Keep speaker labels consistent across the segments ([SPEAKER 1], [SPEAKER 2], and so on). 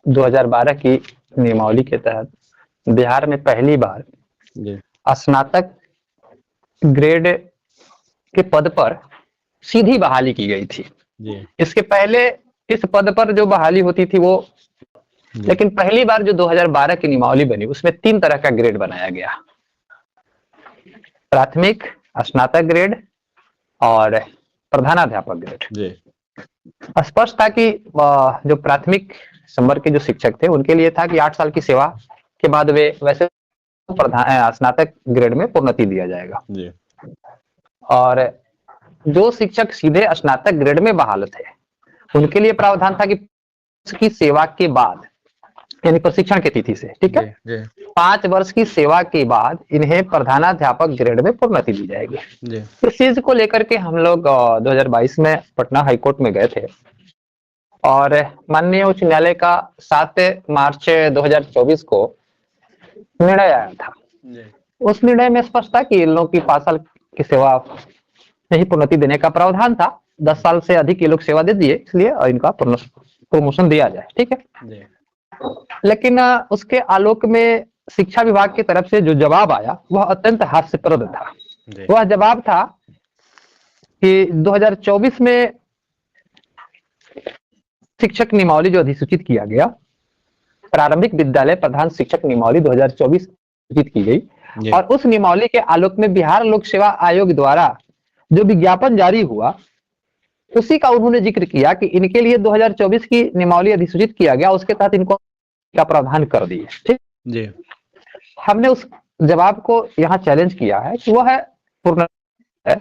[SPEAKER 1] 2012 की नियमावली के तहत बिहार में पहली बार स्नातक ग्रेड के पद पर सीधी बहाली की गई थी। इसके पहले इस पद पर जो बहाली होती थी वो, लेकिन पहली बार जो 2012 की नियमावली बनी उसमें 3 तरह का ग्रेड बनाया गया, प्राथमिक, स्नातक ग्रेड और प्रधानाध्यापक ग्रेड। स्पष्ट था कि जो प्राथमिक संवर्ग के जो शिक्षक थे उनके लिए था कि 8 साल की सेवा के बाद वे वैसे स्नातक ग्रेड में प्रोन्नति दिया जाएगा। और जो शिक्षक सीधे स्नातक ग्रेड में बहाल थे उनके लिए प्रावधान था कि की सेवा के बाद, यानी प्रशिक्षण की तिथि से, ठीक है, 5 वर्ष की सेवा के बाद इन्हें प्रधानाध्यापक ग्रेड में प्रोन्नति दी जाएगी। इस चीज को लेकर के हम लोग 2022 में पटना हाईकोर्ट में गए थे और माननीय उच्च न्यायालय का 7 मार्च 2024 को निर्णय आया था। उस निर्णय में स्पष्ट था कि इन लोगों की 5 साल की सेवा नहीं प्रोन्नति देने का प्रावधान था, 10 साल से अधिक ये लोग सेवा दे दिए इसलिए इनका प्रमोशन दिया जाए, ठीक है। लेकिन उसके आलोक में शिक्षा विभाग की तरफ से जो जवाब आया वह अत्यंत हास्यप्रद था। वह जवाब था कि 2024 में शिक्षक नियमावली जो अधिसूचित किया गया, प्रारंभिक विद्यालय प्रधान शिक्षक नियमावली 2024 अधिसूचित की गई और उस नियमावली के आलोक में बिहार लोक सेवा आयोग द्वारा जो विज्ञापन जारी हुआ उसी का उन्होंने जिक्र किया कि इनके लिए 2024 की नियमावली अधिसूचित किया गया, उसके तहत इनको का प्रावधान कर दिए, ठीक जी। हमने उस जवाब को यहाँ चैलेंज किया है कि वह है पूर्ण है।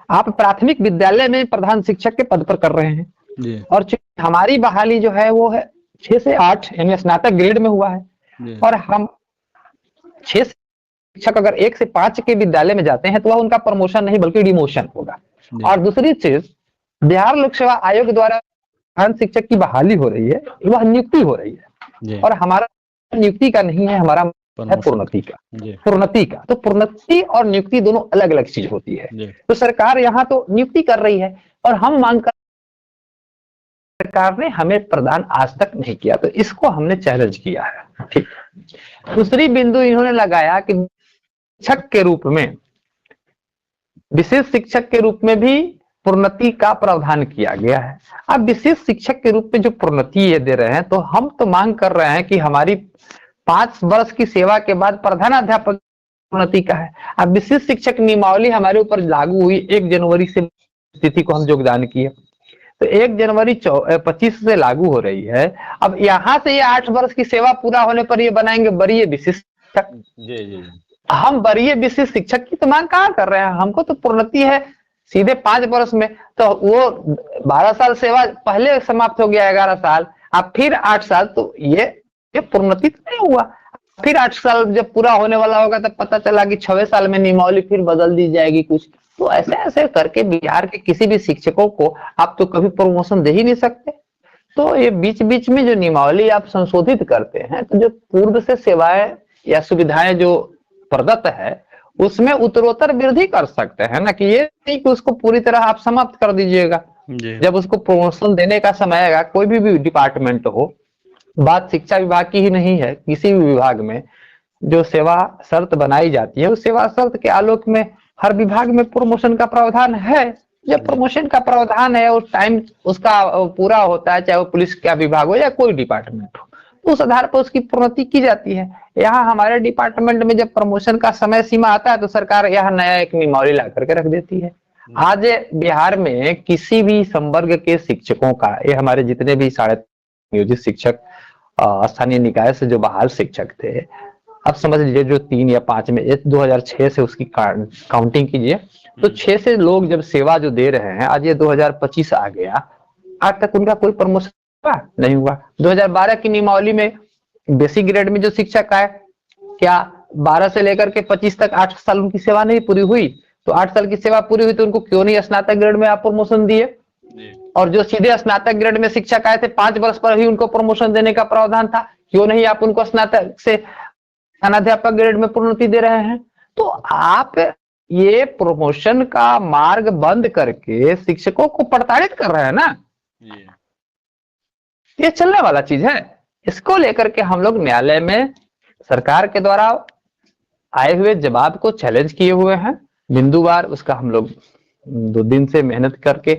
[SPEAKER 1] आप प्राथमिक विद्यालय में प्रधान शिक्षक के पद पर कर रहे हैं जी। और हमारी बहाली जो है वो है 6 से 8 यानी स्नातक ग्रेड में हुआ है और हम 6 शिक्षक अगर 1 से 5 के विद्यालय में जाते हैं तो वह उनका प्रमोशन नहीं बल्कि डिमोशन होगा। और दूसरी चीज, बिहार लोक सेवा आयोग द्वारा प्रधान शिक्षक की बहाली हो रही है, वह नियुक्ति हो रही है और हमारा नियुक्ति का नहीं है, हमारा है प्रोन्नति का। प्रोन्नति का तो प्रोन्नति और नियुक्ति दोनों अलग अलग चीज होती है। तो सरकार यहाँ तो नियुक्ति कर रही है और हम मांग कर सरकार ने हमें प्रदान आज तक नहीं किया, तो इसको हमने चैलेंज किया है, ठीक। दूसरी बिंदु इन्होंने लगाया कि शिक्षक के रूप में, विशेष शिक्षक के रूप में भी प्रोन्नति का प्रावधान किया गया है। अब विशेष शिक्षक के रूप में जो प्रोन्नति ये दे रहे हैं तो हम तो मांग कर रहे हैं कि हमारी 5 वर्ष की सेवा के बाद प्रधानाध्यापक प्रोन्नति का है। अब विशेष शिक्षक नियमावली हमारे ऊपर लागू हुई 1 जनवरी से, तिथि को हम योगदान किए तो 1 जनवरी 25 से लागू हो रही है। अब यहाँ से ये 8 वर्ष की सेवा पूरा होने पर ये बनाएंगे वरीय विशेष शिक्षक। जी। हम वरीय विशेष शिक्षक की तो मांग कहाँ कर रहे हैं, हमको तो प्रोन्नति है सीधे 5 वर्ष में। तो वो 12 साल सेवा पहले समाप्त हो गया, 11 साल, अब फिर 8 साल, तो ये प्रोन्नति तो नहीं हुआ। फिर 8 साल जब पूरा होने वाला होगा तब पता चला कि 6वें साल में नियमावली फिर बदल दी जाएगी कुछ। तो ऐसे ऐसे करके बिहार के किसी भी शिक्षकों को आप तो कभी प्रमोशन दे ही नहीं सकते। तो ये बीच बीच में जो नियमावली आप संशोधित करते हैं तो जो पूर्व से सेवाएं या सुविधाएं जो प्रदत्त है उसमें उत्तरोत्तर वृद्धि कर सकते हैं ना, कि ये नहीं कि उसको पूरी तरह आप समाप्त कर दीजिएगा। जब उसको प्रमोशन देने का समय आएगा, कोई भी डिपार्टमेंट हो, बात शिक्षा विभाग की ही नहीं है, किसी भी विभाग में जो सेवा शर्त बनाई जाती है उस सेवा शर्त के आलोक में हर विभाग में प्रमोशन का प्रावधान है। जब प्रमोशन का प्रावधान है और टाइम उसका पूरा होता है, चाहे वो पुलिस का विभाग हो या कोई डिपार्टमेंट हो, तो उस आधार पर उसकी प्रोन्नति की जाती है। यहाँ हमारे डिपार्टमेंट में जब प्रमोशन का समय सीमा आता है तो सरकार यहाँ नया एक नियमावली ला करके रख देती है। आज बिहार में किसी भी संवर्ग के शिक्षकों का, ये हमारे जितने भी 3.5 नियोजित शिक्षक स्थानीय निकाय से जो बहाल शिक्षक थे, अब समझ लीजिए जो 3 या 5 में 2006 से उसकी काउंटिंग कीजिए तो 6 से लोग जब सेवा जो दे रहे हैं, आज ये 2025 आ गया, आज तक उनका कोई प्रमोशन नहीं हुआ। 2012 की नियमावली में बेसिक ग्रेड में जो शिक्षक आए, क्या 12 से लेकर के 25 तक 8 साल उनकी सेवा नहीं पूरी हुई? तो 8 साल की सेवा पूरी हुई तो उनको क्यों नहीं स्नातक ग्रेड में आप प्रमोशन दिए? और जो सीधे स्नातक ग्रेड में शिक्षक आए थे 5 वर्ष पर ही उनको प्रमोशन देने का प्रावधान था, क्यों नहीं आप उनको स्नातक से अध्यापक ग्रेड में प्रोन्नति दे रहे हैं? तो आप ये प्रमोशन का मार्ग बंद करके शिक्षकों को प्रताड़ित कर रहे हैं ना, ये चलने वाला चीज है? इसको लेकर के हम लोग न्यायालय में सरकार के द्वारा आए हुए जवाब को चैलेंज किए हुए हैं बिंदुवार। उसका हम लोग 2 दिन से मेहनत करके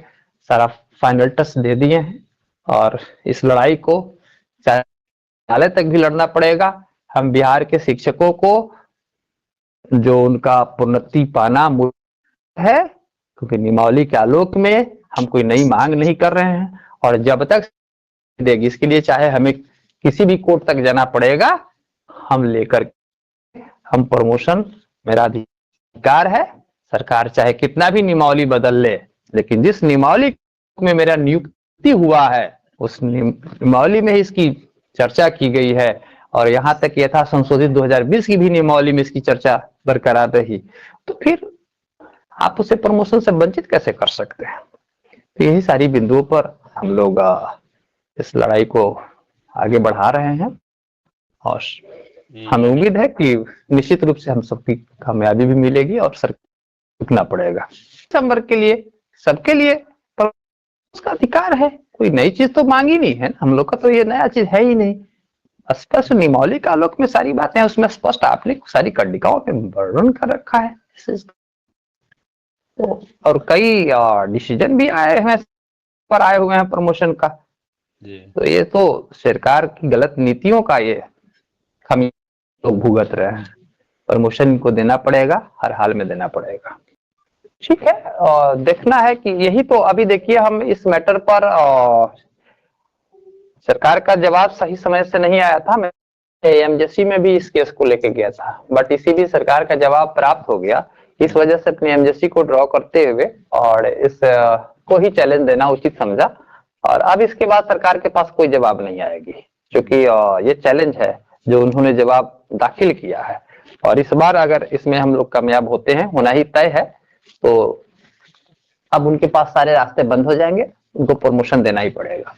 [SPEAKER 1] सारा फाइनल टच दे दिए हैं और इस लड़ाई को न्यायालय तक भी लड़ना पड़ेगा। हम बिहार के शिक्षकों को जो उनका प्रोन्नति पाना है, क्योंकि नियमावली के आलोक में हम कोई नई मांग नहीं कर रहे हैं और जब तक देगी इसके लिए चाहे हमें किसी भी कोर्ट तक जाना पड़ेगा, हम लेकर हम प्रमोशन, मेरा अधिकार है। सरकार चाहे कितना भी नियमावली बदल ले, लेकिन जिस नियमावली में मेरा नियुक्ति हुआ है उस नियमावली में ही इसकी चर्चा की गई है और यहाँ तक यथा संशोधित 2020 की भी नियमावली में इसकी चर्चा बरकरार रही, तो फिर आप उसे प्रमोशन से वंचित कैसे कर सकते हैं। तो यही सारी बिंदुओं पर हम लोग इस लड़ाई को आगे बढ़ा रहे हैं और हमें उम्मीद है कि निश्चित रूप से हम सबकी कामयाबी भी मिलेगी और सर रुकना पड़ेगा। दिसंबर के लिए सबके लिए उसका अधिकार है, कोई नई चीज तो मांगी नहीं है, हम लोग का तो ये नया चीज है ही नहीं। स्पष्ट नियमावली के आलोक में सारी बातें हैं, उसमें स्पष्ट आपने सारी कंडिकाओं पे वर्णन कर रखा है तो, और कई डिसीजन भी आए हैं पर आए हुए हैं प्रमोशन का। तो ये तो सरकार की गलत नीतियों का ये हम लोग भुगत रहे हैं। प्रमोशन को देना पड़ेगा, हर हाल में देना पड़ेगा। ठीक है, और देखना है कि यही तो अभी देखिए हम इस मैटर पर सरकार का जवाब सही समय से नहीं आया था। मैं एमजेसी में भी इस केस को लेके गया था, बट इसी भी सरकार का जवाब प्राप्त हो गया। इस वजह से अपनी एमजेसी को ड्रॉ करते हुए और इस को ही चैलेंज देना उचित समझा और अब इसके बाद सरकार के पास कोई जवाब नहीं आएगी, क्योंकि ये चैलेंज है जो उन्होंने जवाब दाखिल किया है और इस बार अगर इसमें हम लोग कामयाब होते हैं, होना ही तय है, तो अब उनके पास सारे रास्ते बंद हो जाएंगे, उनको प्रमोशन देना ही पड़ेगा।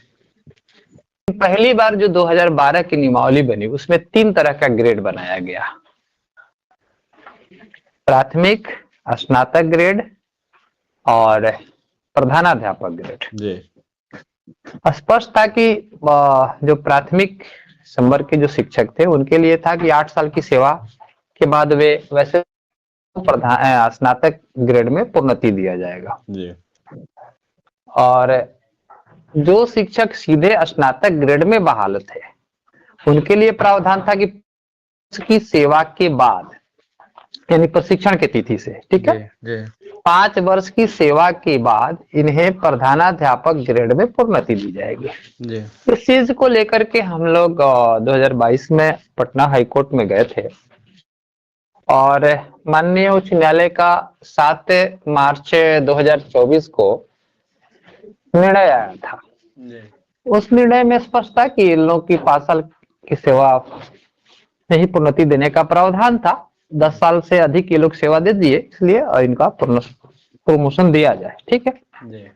[SPEAKER 1] पहली बार जो 2012 की नियमावली बनी उसमें 3 तरह का ग्रेड बनाया गया, प्राथमिक, स्नातक ग्रेड और प्रधानाध्यापक ग्रेड। स्पष्ट था कि जो प्राथमिक संवर्ग के जो शिक्षक थे उनके लिए था कि 8 साल की सेवा के बाद वे वैसे स्नातक ग्रेड में प्रोन्नति दिया जाएगा जी। और जो शिक्षक सीधे स्नातक ग्रेड में बहाल थे उनके लिए प्रावधान था कि उसकी सेवा के बाद यानी प्रशिक्षण की तिथि से, ठीक है, 5 वर्ष की सेवा के बाद इन्हें प्रधानाध्यापक ग्रेड में प्रोन्नति दी जाएगी जी। इस चीज को लेकर के हम लोग 2022 में पटना हाईकोर्ट में गए थे और माननीय उच्च न्यायालय का 7 मार्च 2024 को निर्णय आया था जी। उस निर्णय में स्पष्ट था कि इन लोग की 5 साल की सेवा नहीं प्रोन्नति देने का प्रावधान था। 10 साल से अधिक ये लोग सेवा दे दिए, इसलिए इनका प्रमोशन दिया जाए, ठीक है जी।